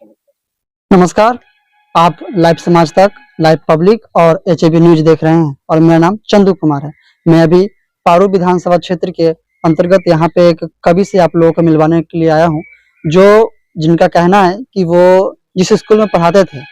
नमस्कार। आप लाइव समाज तक, लाइव पब्लिक और एचएबी न्यूज देख रहे हैं और मेरा नाम चंदू कुमार है। मैं अभी पारू विधानसभा क्षेत्र के अंतर्गत यहाँ पे एक कवि से आप लोगों को मिलवाने के लिए आया हूँ, जो जिनका कहना है कि वो जिस स्कूल में पढ़ाते थे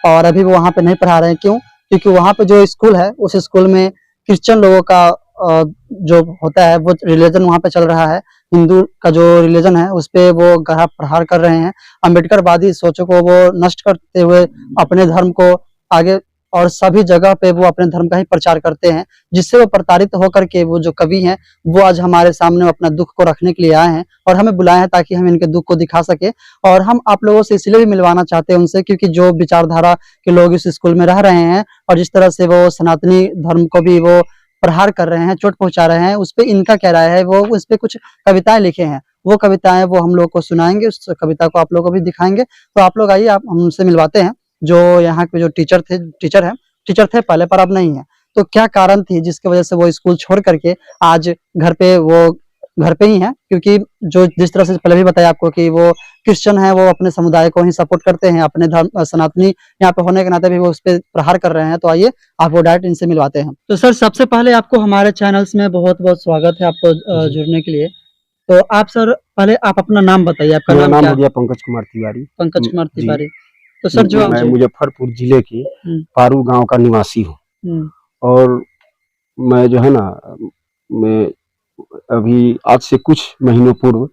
और अभी वो वहाँ पे नहीं पढ़ा रहे हैं। क्यों? क्योंकि वहाँ पे जो स्कूल है उस स्कूल में क्रिश्चियन लोगों का जो होता है वो रिलीजन वहाँ पे चल रहा है। हिंदू का जो रिलीजन है उस पे वो गढ़ा प्रहार कर रहे हैं। अम्बेडकरवादी सोचों को वो नष्ट करते हुए अपने धर्म को आगे और सभी जगह पे वो अपने धर्म का ही प्रचार करते हैं, जिससे वो प्रताड़ित होकर के वो जो कवि हैं वो आज हमारे सामने अपना दुख को रखने के लिए आए हैं और हमें बुलाए हैं ताकि हम इनके दुख को दिखा सके। और हम आप लोगों से इसलिए भी मिलवाना चाहते हैं उनसे, क्योंकि जो विचारधारा के लोग इस स्कूल में रह रहे हैं और जिस तरह से वो सनातनी धर्म को भी वो प्रहार कर रहे हैं, चोट पहुंचा रहे हैं, उस पे इनका क्या राय है। वो उस पे कुछ कविताएं लिखे हैं, वो कविताएं वो हम लोग को सुनाएंगे, उस कविता को आप लोगों को भी दिखाएंगे। तो आप लोग आइए, आप हमसे मिलवाते हैं जो यहाँ के जो टीचर थे पहले पर अब नहीं है। तो क्या कारण थी जिसकी वजह से वो स्कूल छोड़ करके आज घर पे ही है? क्योंकि जो जिस तरह से पहले भी बताया आपको कि वो क्रिश्चियन है, वो अपने समुदाय को ही सपोर्ट करते हैं, अपने धर्म सनातनी यहाँ पे होने के नाते भी वो उस पर प्रहार कर रहे हैं। तो आइए आप वो डायरेक्ट इनसे मिलवाते हैं। तो सर, सबसे पहले आपको हमारे चैनल्स में बहुत बहुत स्वागत है आपको जुड़ने के लिए। तो आप सर पहले आप अपना नाम बताइए। आपका मेरा नाम क्या? हो गया पंकज कुमार तिवारी। पंकज कुमार जी। तिवारी। तो सर जो मैं मुजफ्फरपुर जिले के पारू गांव का निवासी हूँ और मैं जो है ना, मैं अभी आज से कुछ महीनों पूर्व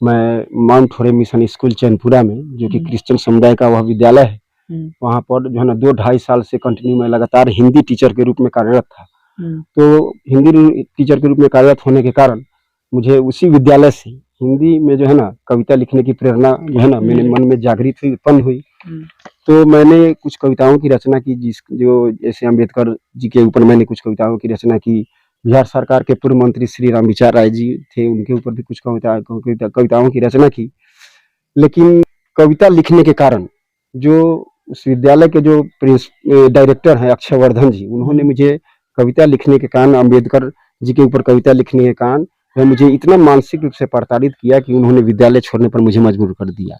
मैं माउंट होरे मिशन स्कूल चैनपुरा में, जो कि क्रिश्चियन समुदाय का वह विद्यालय है, वहाँ पर जो है ना 2-2.5 साल से कंटिन्यू मैं लगातार हिंदी टीचर के रूप में कार्यरत था। तो हिंदी टीचर के रूप में कार्यरत होने के कारण मुझे उसी विद्यालय से हिंदी में जो है ना कविता लिखने की प्रेरणा जो है ना मेरे मन में जागृत हुई, उत्पन्न हुई। तो मैंने कुछ कविताओं की रचना की, जो जैसे अम्बेडकर जी के ऊपर मैंने कुछ कविताओं की रचना की। बिहार सरकार के पूर्व मंत्री श्री राम विचार राय जी थे, उनके ऊपर भी कुछ कविताओं की रचना की। लेकिन कविता लिखने के कारण जो उस विद्यालय के जो डायरेक्टर हैं अक्षयवर्धन जी, उन्होंने मुझे कविता लिखने के कारण, अम्बेडकर जी के ऊपर कविता लिखने के कारण वह मुझे इतना मानसिक रूप से प्रताड़ित किया कि उन्होंने विद्यालय छोड़ने पर मुझे मजबूर कर दिया।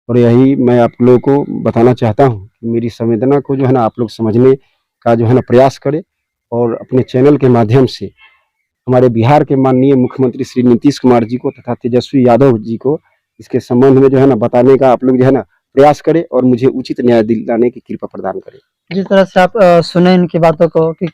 और यही मैं आप लोगों को बताना चाहता हूँ कि मेरी संवेदना को जो है ना आप लोग समझने का जो है ना प्रयास करें और अपने चैनल के माध्यम से हमारे बिहार के माननीय मुख्यमंत्री श्री नीतीश कुमार जी को तथा तेजस्वी यादव जी को इसके संबंध में जो है ना बताने का आप लोग जो है ना प्रयास करें और मुझे उचित न्याय दिलाने की कृपा प्रदान करें। जिस तरह से आप सुने इनकी बातों को कि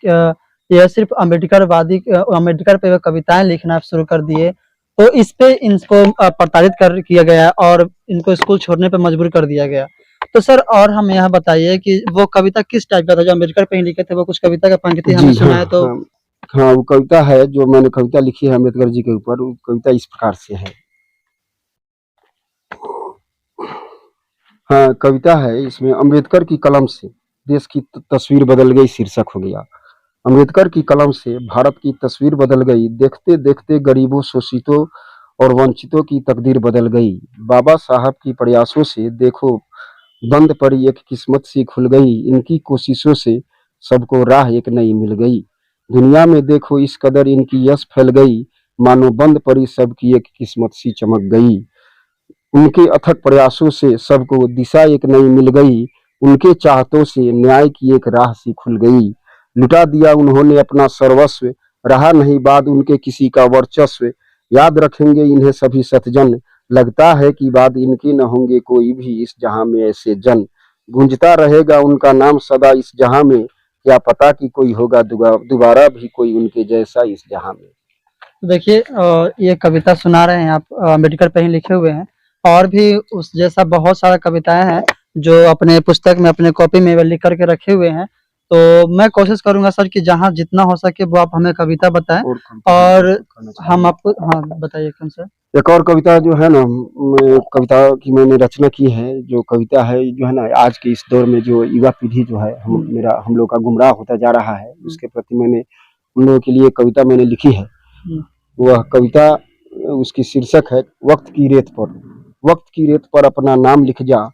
यह सिर्फ अम्बेडकर पे कविताएं लिखना आप शुरू कर दिए, तो इस पे इनको प्रताड़ित किया गया और इनको स्कूल छोड़ने पे मजबूर कर दिया गया। तो सर और हम यहाँ बताइए कि वो कविता किस टाइप का था जो अम्बेडकर पे ही लिखे थे? वो कुछ कविता का पंक्ति हमें सुनाए तो। हाँ, वो कविता है जो मैंने कविता लिखी है अम्बेडकर जी के ऊपर। वो कविता इस प्रकार से है। हाँ, कविता है इसमें, अम्बेडकर की कलम से देश की तस्वीर बदल गई शीर्षक हो गया। अम्बेडकर की कलम से भारत की तस्वीर बदल गई, देखते देखते गरीबों, शोषितों और वंचितों की तकदीर बदल गई। बाबा साहब की प्रयासों से देखो बंद पड़ी एक किस्मत सी खुल गई, इनकी कोशिशों से सबको राह एक नई मिल गई। दुनिया में देखो इस कदर इनकी यश फैल गई, मानो बंद पड़ी सबकी एक किस्मत सी चमक गई। उनके अथक प्रयासों से सबको दिशा एक नई मिल गई, उनके चाहतों से न्याय की एक राह सी खुल गई। लुटा दिया उन्होंने अपना सर्वस्व, रहा नहीं बाद उनके किसी का वर्चस्व। याद रखेंगे इन्हें सभी सतजन, लगता है कि बाद इनके न होंगे कोई भी इस जहां में ऐसे जन। गूंजता रहेगा उनका नाम सदा इस जहां में, क्या पता कि कोई होगा दोबारा भी कोई उनके जैसा इस जहां में। देखिए ये कविता सुना रहे हैं आप, अम्बेडकर पे ही लिखे हुए हैं। और भी उस जैसा बहुत सारा कविताएं हैं जो अपने पुस्तक में, अपने कॉपी में लिख करके रखे हुए हैं। तो मैं कोशिश करूंगा सर कि जहां जितना हो सके वो आप हमें कविता बताएं और हम आपको। हाँ बताइए कौन सा। एक और कविता जो है ना, कविता की मैंने रचना की है। जो कविता है जो है ना, आज के इस दौर में जो युवा पीढ़ी जो है हम लोग का गुमराह होता जा रहा है, उसके प्रति मैंने उन लोगों के लिए कविता मैंने लिखी है। वह कविता, उसकी शीर्षक है वक्त की रेत पर। वक्त की रेत पर अपना नाम लिख जा,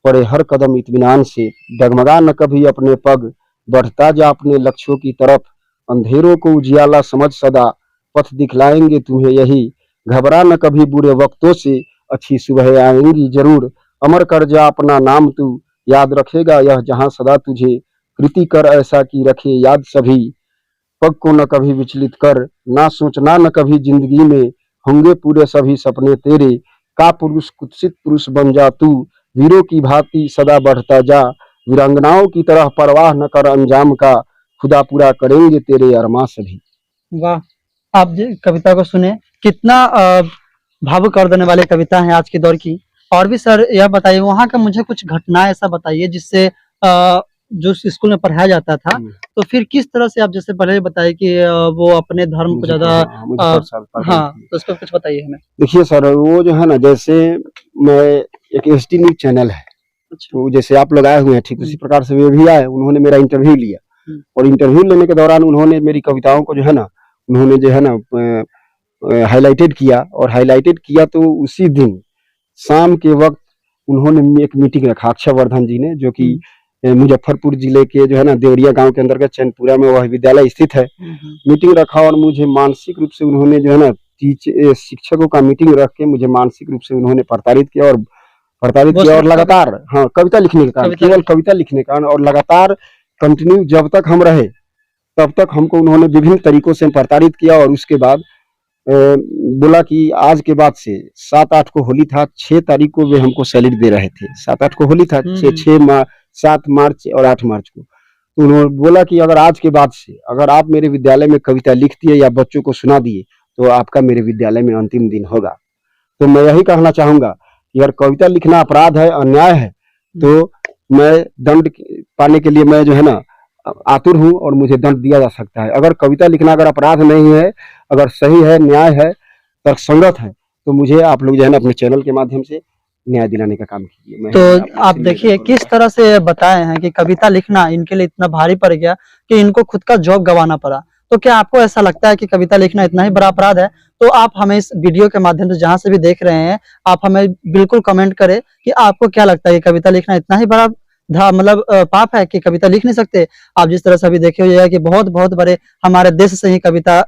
पड़े हर कदम इत्मीनान से। डगमगा न कभी अपने पग, बढ़ता जा अपने लक्ष्यों की तरफ। अंधेरों को उजियाला समझ सदा, पथ दिखलाएंगे तुम्हें यही। घबरा न कभी बुरे वक्तों से, अच्छी सुबह आएंगी जरूर। अमर कर जा अपना नाम तू, याद रखेगा यह जहां सदा तुझे, कृति कर ऐसा की रखे याद सभी, पग को न कभी विचलित कर, ना सोचना न कभी जिंदगी में, होंगे पूरे सभी सपने तेरे, का पुरुष कुत्सित पुरुष बन जा तू, वीरों की भांति सदा बढ़ता जा, वीरांगनाओं की तरह परवाह न कर अंजाम का, खुदा पूरा करेंगे तेरे अरमां सभी। वाह, आप कविता को सुने, कितना भावुक कर देने वाली कविता है आज के दौर की। और भी सर यह बताइए, वहाँ का मुझे कुछ घटना ऐसा बताइए जिससे जो स्कूल में पढ़ाया जाता था, तो फिर किस तरह से आप जैसे पहले बताए कि वो अपने धर्म को ज्यादा हाँ, तो उस पर कुछ बताइए हमें। देखिए सर, वो जो है ना, जैसे मैं एक एसटी न्यूज चैनल है, तो जैसे आप लोग आए हुए हैं ठीक उसी प्रकार से वे भी आए, उन्होंने मेरा इंटरव्यू लिया और इंटरव्यू लेने के दौरान उन्होंने मेरी कविताओं को जो है ना, उन्होंने जो है ना हाईलाइटेड किया, और हाईलाइटेड किया तो उसी दिन शाम के वक्त उन्होंने एक मीटिंग रखा, अक्षयवर्धन जी ने, जो कि मुजफ्फरपुर जिले के जो है ना देवरिया गांव के अंतर्गत चैनपुरा में वह विद्यालय स्थित है। मीटिंग रखा और मुझे मानसिक रूप से उन्होंने जो है ना शिक्षकों का मीटिंग रख के मुझे मानसिक रूप से उन्होंने प्रताड़ित किया और लगातार हाँ कविता लिखने के कारण, केवल कविता लिखने के कारण, और लगातार कंटिन्यू जब तक हम रहे तब तक हमको उन्होंने विभिन्न तरीकों से प्रताड़ित किया। और उसके बाद बोला कि आज के बाद से 7-8 को होली था, 6 तारीख को वे हमको सैलरी दे रहे थे, 7-8 को होली था, 7 मार्च और 8 मार्च को। तो उन्होंने बोला कि अगर आज के बाद से अगर आप मेरे विद्यालय में कविता लिख दिए या बच्चों को सुना दिए तो आपका मेरे विद्यालय में अंतिम दिन होगा। तो मैं यही कहना चाहूंगा कि अगर कविता लिखना अपराध है, अन्याय है, तो मैं दंड पाने के लिए मैं जो है ना आतुर हूँ और मुझे दंड दिया जा सकता है। अगर कविता लिखना अगर अपराध नहीं है, अगर सही है, न्याय है, तर्कसंगत है, तो मुझे आप लोग जो है ना अपने चैनल के माध्यम से न्याय दिलाने का काम कीजिए। तो आप देखिए किस तरह से बताए हैं कि कविता लिखना इनके लिए इतना भारी पड़ गया कि इनको खुद का जॉब गंवाना पड़ा। तो क्या आपको ऐसा लगता है कि कविता लिखना इतना ही बड़ा अपराध है? तो आप हमें इस वीडियो के माध्यम से जहां से भी देख रहे हैं, आप हमें बिल्कुल कमेंट करें कि आपको क्या लगता है कि कविता लिखना इतना ही बड़ा मतलब पाप है कि कविता लिख नहीं सकते। आप जिस तरह से अभी देखे हुए हैं कि बहुत बहुत बड़े हमारे देश से ही कविता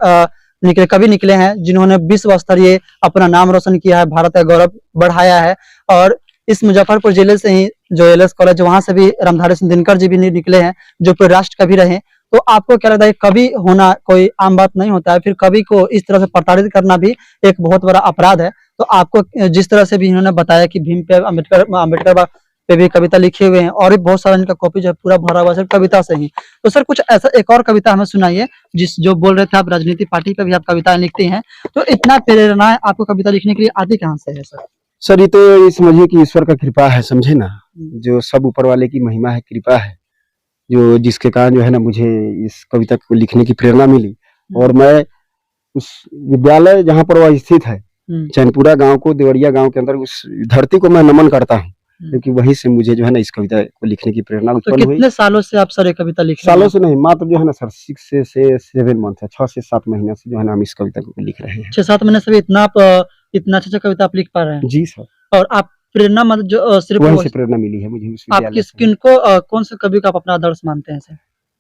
कवि निकले हैं जिन्होंने विश्व स्तरीय अपना नाम रोशन किया है, भारत का गौरव बढ़ाया है। और इस मुजफ्फरपुर जिले से ही जो एलएस कॉलेज, वहां से भी रामधारी सिंह दिनकर जी भी निकले हैं जो पूरे राष्ट्र कवि रहे। तो आपको क्या लगता है कवि होना कोई आम बात नहीं होता है, फिर कवि को इस तरह से प्रताड़ित करना भी एक बहुत बड़ा अपराध है। तो आपको जिस तरह से भी इन्होंने बताया कि भीम पे अम्बेडकर पे भी कविता लिखे हुए हैं और भी बहुत सारा इनका कॉपी जो है पूरा भरा हुआ है कविता से ही। तो सर कुछ ऐसा एक और कविता हमें सुनाइए जो बोल रहे थे आप राजनीति पार्टी पे भी आप कविताएं लिखती हैं, तो इतना प्रेरणा आपको कविता लिखने के लिए आती कहाँ से है सर? सर ये तो समझिए कि ईश्वर का कृपा है, समझे ना, जो सब ऊपर वाले की महिमा है, कृपा है, जो जिसके कारण जो है ना मुझे इस कविता को लिखने की प्रेरणा मिली। और मैं उस विद्यालय जहाँ पर वह स्थित है चैनपुरा गांव को, देवरिया गांव के अंदर, उस धरती को मैं नमन करता हूँ, क्योंकि वहीं से मुझे जो है ना इस कविता को लिखने की प्रेरणा उत्पन्न हुई। कितने सालों से आप सर ये कविता लिख रहे हैं? सालों से नहीं, मात्र जो है ना सर 6 से 7 मंथ है, 6 से 7 महीने से जो है ना हम इस कविता को लिख रहे हैं। 6-7 महीने से इतना अच्छा कविता आप लिख पा रहे हैं? जी सर। और आप प्रेरणा मतलब जो सिर्फ वहीं से प्रेरणा मिली है मुझे उस आप किनको कौन से कवि को आप अपना आदर्श मानते हैं सर?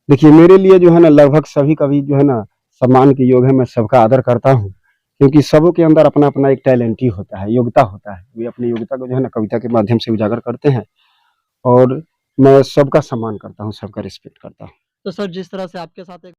देखिए मेरे लिए जो है ना लगभग सभी कवि जो है ना सम्मान के योग है, मैं सबका आदर करता हूँ, क्योंकि सबों के अंदर अपना अपना एक टैलेंट ही होता है, योग्यता होता है। वे अपनी योग्यता को जो है ना कविता के माध्यम से उजागर करते हैं और मैं सबका सम्मान करता हूँ, सबका रिस्पेक्ट करता हूँ। तो सर जिस तरह से आपके साथ एक